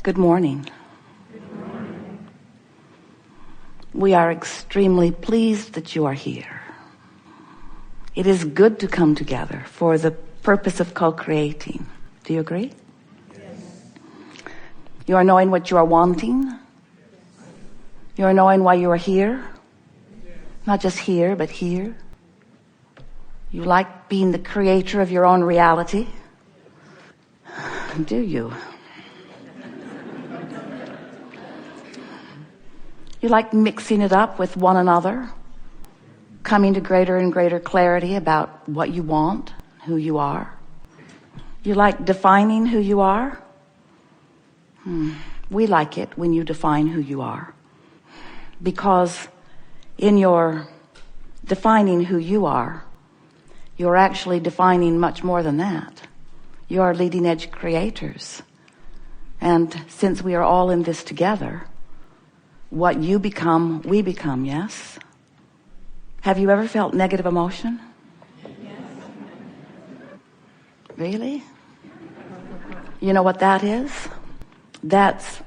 Good morning. We are extremely pleased that you are here. It is good to come together for the purpose of co-creating. Do you agree? Yes. You are knowing what you are wanting. You are knowing why you are here. Not just here, but here. You like being the creator of your own reality. Do you? You like mixing it up with one another, coming to greater and greater clarity about what you want, who you are. You like defining who you are. We like it when you define who you are, because in your defining who you are, you're actually defining much more than that. You are leading edge creators. And since we are all in this together, what you become, we become, yes? Have you ever felt negative emotion? Yes. Really? You know what that is? That's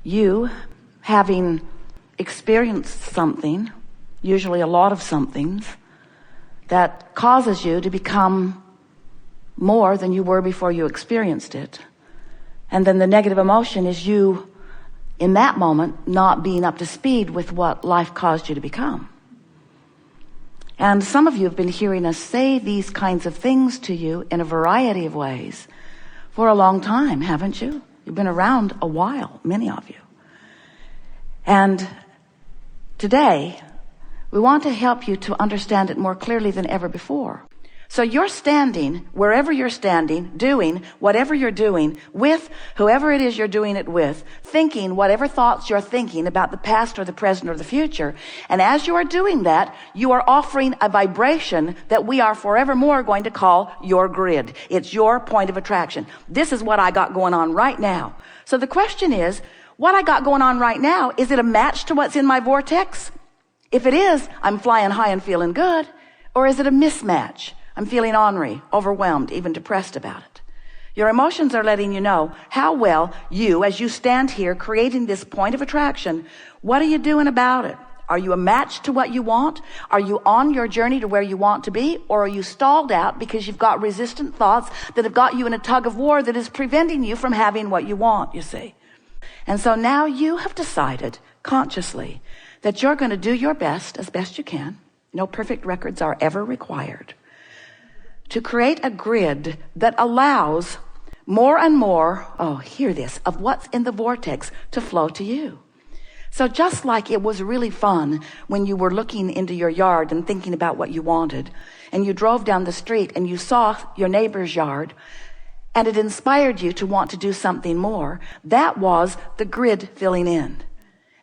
you having experienced something, usually a lot of somethings, that causes you to become more than you were before you experienced it. And then the negative emotion is you, in that moment, not being up to speed with what life caused you to become. And some of you have been hearing us say these kinds of things to you in a variety of ways for a long time, haven't you? You've been around a while, many of you. And today, we want to help you to understand it more clearly than ever before. So you're standing, wherever you're standing, doing whatever you're doing, with whoever it is you're doing it with, thinking whatever thoughts you're thinking about the past or the present or the future. And as you are doing that, you are offering a vibration that we are forevermore going to call your grid. It's your point of attraction. This is what I got going on right now. So the question is, what I got going on right now, is it a match to what's in my vortex? If it is, I'm flying high and feeling good. Or is it a mismatch? I'm feeling ornery, overwhelmed, even depressed about it. Your emotions are letting you know how well you, as you stand here creating this point of attraction, what are you doing about it? Are you a match to what you want? Are you on your journey to where you want to be? Or are you stalled out because you've got resistant thoughts that have got you in a tug of war that is preventing you from having what you want, you see? And so now you have decided consciously that you're going to do your best as best you can. No perfect records are ever required. To create a grid that allows more and more, hear this, of what's in the vortex to flow to you. So just like it was really fun when you were looking into your yard and thinking about what you wanted, and you drove down the street and you saw your neighbor's yard, and it inspired you to want to do something more, that was the grid filling in.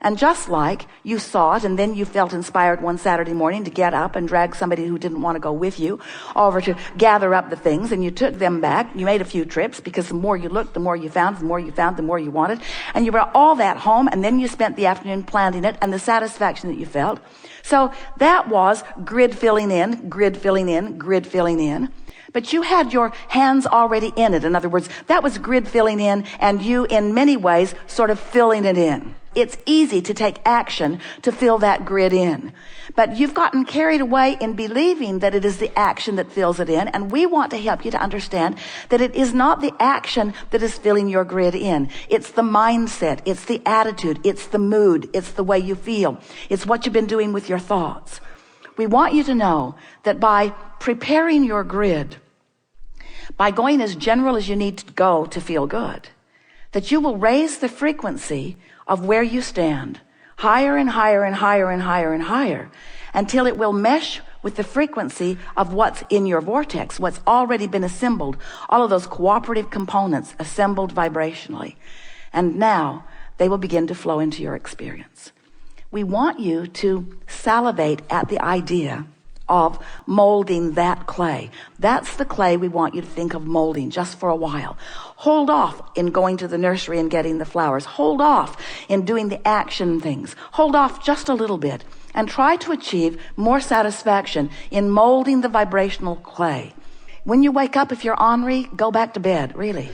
And just like you saw it and then you felt inspired one Saturday morning to get up and drag somebody who didn't want to go with you over to gather up the things, and you took them back, you made a few trips because the more you looked, the more you found, the more you found, the more you wanted, and you brought all that home, and then you spent the afternoon planting it and the satisfaction that you felt. So that was grid filling in, grid filling in, grid filling in. But you had your hands already in it. In other words, that was grid filling in, and you in many ways sort of filling it in. It's easy to take action to fill that grid in. But you've gotten carried away in believing that it is the action that fills it in. And we want to help you to understand that it is not the action that is filling your grid in. It's the mindset. It's the attitude. It's the mood. It's the way you feel. It's what you've been doing with your thoughts. We want you to know that by preparing your grid, by going as general as you need to go to feel good, that you will raise the frequency of where you stand higher and higher and higher and higher and higher until it will mesh with the frequency of what's in your vortex, what's already been assembled, all of those cooperative components assembled vibrationally. And now they will begin to flow into your experience. We want you to salivate at the idea of molding that clay. That's the clay we want you to think of molding just for a while. Hold off in going to the nursery and getting the flowers. Hold off in doing the action things. Hold off just a little bit and try to achieve more satisfaction in molding the vibrational clay. when you wake up, if you're ornery, go back to bed, really.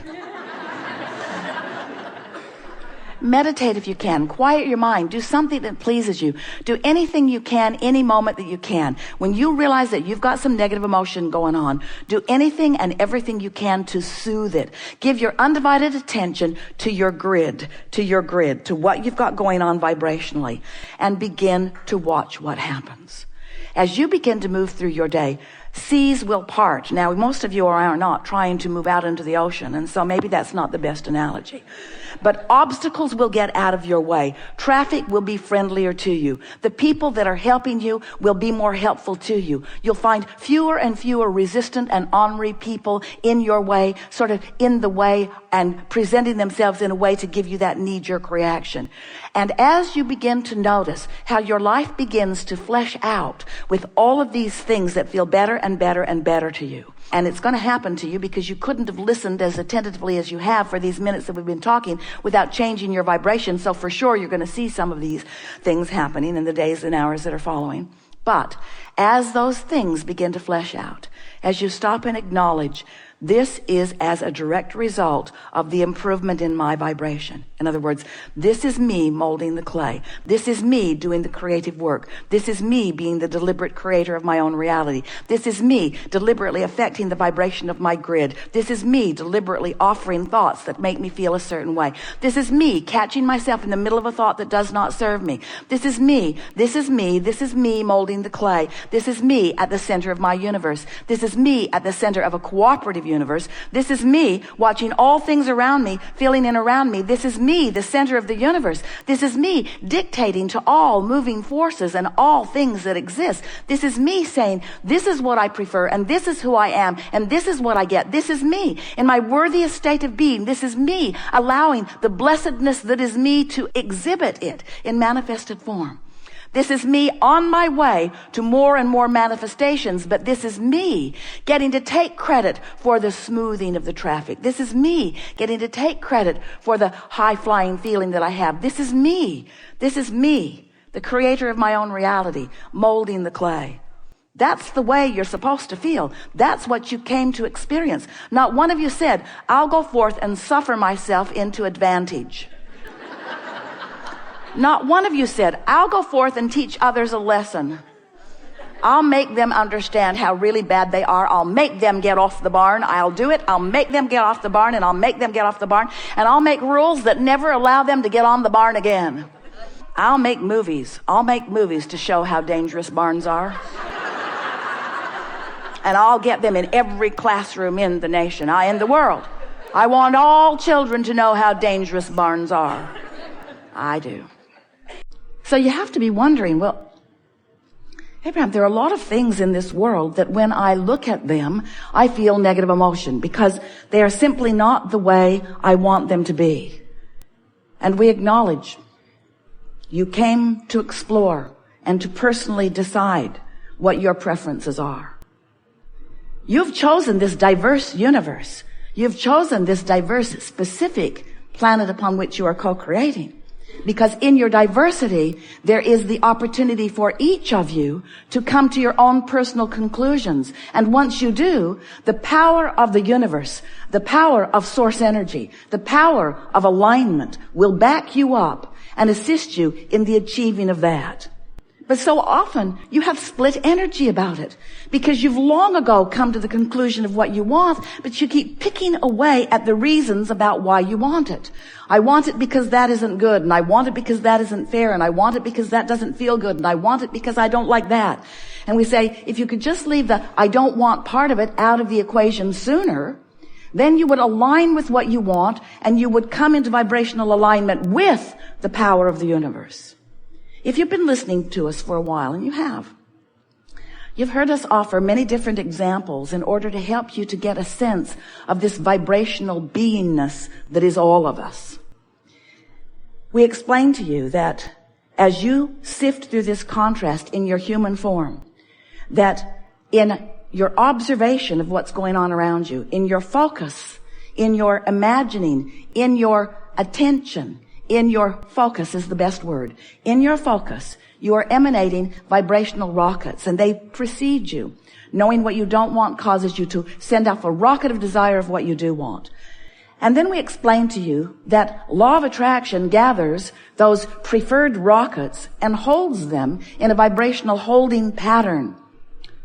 Meditate if you can. Quiet your mind. Do something that pleases you. Do anything you can, any moment that you can. When you realize that you've got some negative emotion going on, do anything and everything you can to soothe it. Give your undivided attention to your grid, to what you've got going on vibrationally, and begin to watch what happens. As you begin to move through your day, seas will part. Now, most of you are not trying to move out into the ocean, and so maybe that's not the best analogy. But obstacles will get out of your way. Traffic will be friendlier to you. The people that are helping you will be more helpful to you. You'll find fewer and fewer resistant and ornery people in your way, sort of in the way and presenting themselves in a way to give you that knee-jerk reaction. And as you begin to notice how your life begins to flesh out with all of these things that feel better and better and better to you, and it's going to happen to you because you couldn't have listened as attentively as you have for these minutes that we've been talking without changing your vibration. So for sure, you're going to see some of these things happening in the days and hours that are following. But as those things begin to flesh out, as you stop and acknowledge, this is as a direct result of the improvement in my vibration. In other words, this is me molding the clay. This is me doing the creative work. This is me being the deliberate creator of my own reality. This is me deliberately affecting the vibration of my grid. This is me deliberately offering thoughts that make me feel a certain way. This is me catching myself in the middle of a thought that does not serve me. This is me. This is me. This is me molding the clay. This is me at the center of my universe. This is me at the center of a cooperative universe. This is me watching all things around me, feeling in around me. This is me, the center of the universe. This is me dictating to all moving forces and all things that exist. This is me saying, this is what I prefer, and this is who I am, and this is what I get. This is me in my worthiest state of being. This is me allowing the blessedness that is me to exhibit it in manifested form. This is me on my way to more and more manifestations, but this is me getting to take credit for the smoothing of the traffic. This is me getting to take credit for the high-flying feeling that I have. This is me. This is me, the creator of my own reality, molding the clay. That's the way you're supposed to feel. That's what you came to experience. Not one of you said, I'll go forth and suffer myself into advantage. Not one of you said, I'll go forth and teach others a lesson. I'll make them understand how really bad they are. I'll make them get off the barn. I'll do it. I'll make them get off the barn, and I'll make them get off the barn. And I'll make rules that never allow them to get on the barn again. I'll make movies. I'll make movies to show how dangerous barns are. And I'll get them in every classroom in the nation, in the world. I want all children to know how dangerous barns are. I do. So you have to be wondering, well, Abraham, there are a lot of things in this world that when I look at them, I feel negative emotion because they are simply not the way I want them to be. And we acknowledge you came to explore and to personally decide what your preferences are. You've chosen this diverse universe. You've chosen this diverse, specific planet upon which you are co-creating. Because in your diversity, there is the opportunity for each of you to come to your own personal conclusions. And once you do, the power of the universe, the power of source energy, the power of alignment will back you up and assist you in the achieving of that. But so often you have split energy about it because you've long ago come to the conclusion of what you want, but you keep picking away at the reasons about why you want it. I want it because that isn't good, and I want it because that isn't fair, and I want it because that doesn't feel good, and I want it because I don't like that. And we say, if you could just leave the I don't want part of it out of the equation sooner, then you would align with what you want, and you would come into vibrational alignment with the power of the universe. If you've been listening to us for a while, and you have, you've heard us offer many different examples in order to help you to get a sense of this vibrational beingness that is all of us. We explained to you that as you sift through this contrast in your human form, that in your observation of what's going on around you, in your focus, in your imagining, in your attention, in your focus is the best word. In your focus, you are emanating vibrational rockets, and they precede you. Knowing what you don't want causes you to send off a rocket of desire of what you do want. And then we explain to you that law of attraction gathers those preferred rockets and holds them in a vibrational holding pattern,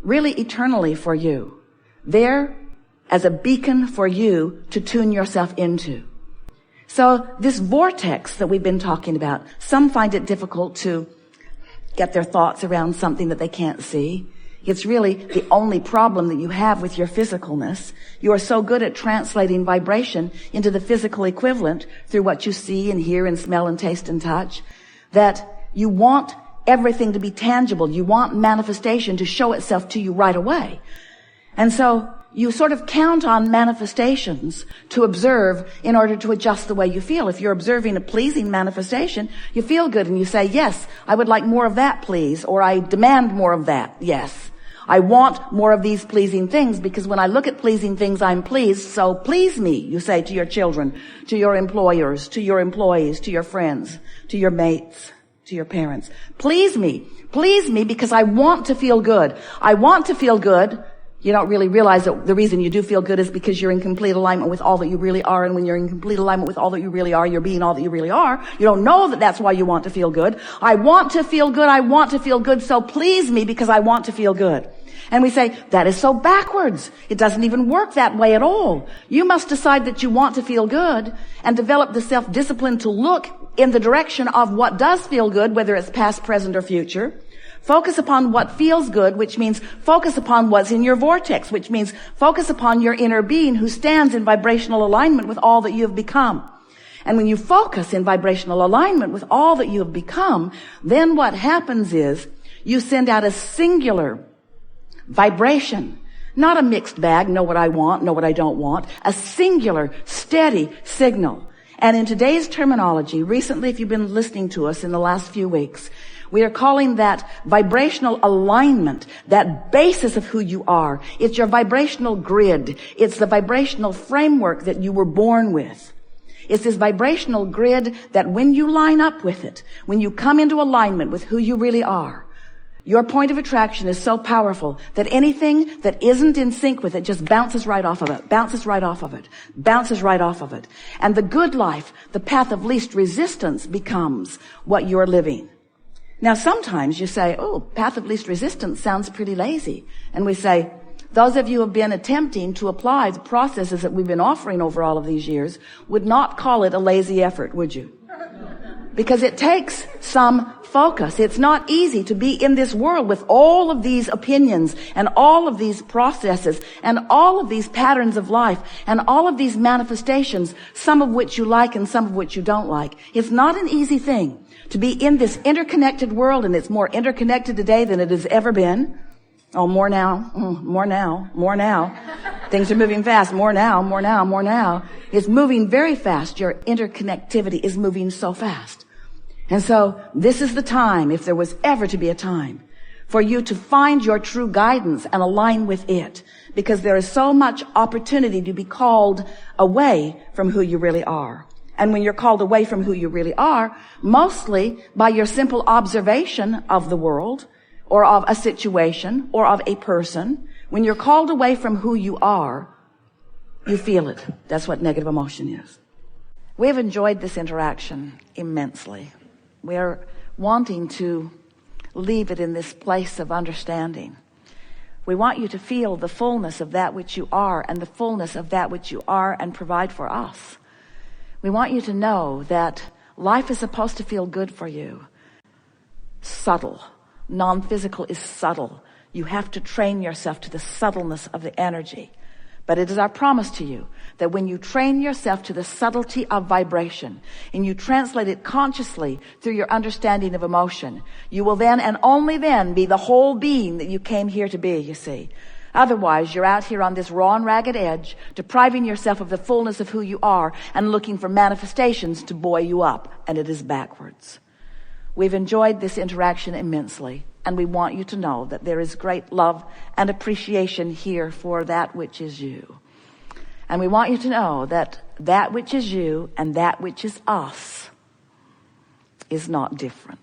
really eternally for you, there as a beacon for you to tune yourself into. So this vortex that we've been talking about, some find it difficult to get their thoughts around something that they can't see. It's really the only problem that you have with your physicalness. You are so good at translating vibration into the physical equivalent through what you see and hear and smell and taste and touch, that you want everything to be tangible. You want manifestation to show itself to you right away. And so you sort of count on manifestations to observe in order to adjust the way you feel. If you're observing a pleasing manifestation, you feel good and you say, yes, I would like more of that, please, or I demand more of that, yes. I want more of these pleasing things because when I look at pleasing things, I'm pleased, so please me, you say to your children, to your employers, to your employees, to your friends, to your mates, to your parents. Please me because I want to feel good. I want to feel good. You don't really realize that the reason you do feel good is because you're in complete alignment with all that you really are. And when you're in complete alignment with all that you really are, you're being all that you really are. You don't know that that's why you want to feel good. I want to feel good. I want to feel good. So please me because I want to feel good. And we say, that is so backwards. It doesn't even work that way at all. You must decide that you want to feel good and develop the self-discipline to look in the direction of what does feel good, whether it's past, present, or future. Focus upon what feels good, which means focus upon what's in your vortex, which means focus upon your inner being who stands in vibrational alignment with all that you have become. And when you focus in vibrational alignment with all that you have become, then what happens is you send out a singular vibration, not a mixed bag, know what I want, know what I don't want, a singular, steady signal. And in today's terminology, recently, if you've been listening to us in the last few weeks, we are calling that vibrational alignment, that basis of who you are. It's your vibrational grid. It's the vibrational framework that you were born with. It's this vibrational grid that when you line up with it, when you come into alignment with who you really are, your point of attraction is so powerful that anything that isn't in sync with it just bounces right off of it, bounces right off of it, bounces right off of it. And the good life, the path of least resistance, becomes what you're living. Now, sometimes you say, oh, path of least resistance sounds pretty lazy. And we say, those of you who have been attempting to apply the processes that we've been offering over all of these years would not call it a lazy effort, would you? Because it takes some focus. It's not easy to be in this world with all of these opinions and all of these processes and all of these patterns of life and all of these manifestations, some of which you like and some of which you don't like. It's not an easy thing to be in this interconnected world, and it's more interconnected today than it has ever been. Oh, more now, more now, more now. Things are moving fast. More now, more now, more now. It's moving very fast. Your interconnectivity is moving so fast. And so this is the time, if there was ever to be a time, for you to find your true guidance and align with it, because there is so much opportunity to be called away from who you really are. And when you're called away from who you really are, mostly by your simple observation of the world or of a situation or of a person, when you're called away from who you are, you feel it. That's what negative emotion is. We have enjoyed this interaction immensely. We are wanting to leave it in this place of understanding. We want you to feel the fullness of that which you are and the fullness of that which you are and provide for us. We want you to know that life is supposed to feel good for you. Subtle. Non-physical is subtle. You have to train yourself to the subtleness of the energy. But it is our promise to you that when you train yourself to the subtlety of vibration and you translate it consciously through your understanding of emotion, you will then and only then be the whole being that you came here to be, you see. Otherwise, you're out here on this raw and ragged edge, depriving yourself of the fullness of who you are and looking for manifestations to buoy you up, and it is backwards. We've enjoyed this interaction immensely, and we want you to know that there is great love and appreciation here for that which is you. And we want you to know that that which is you and that which is us is not different.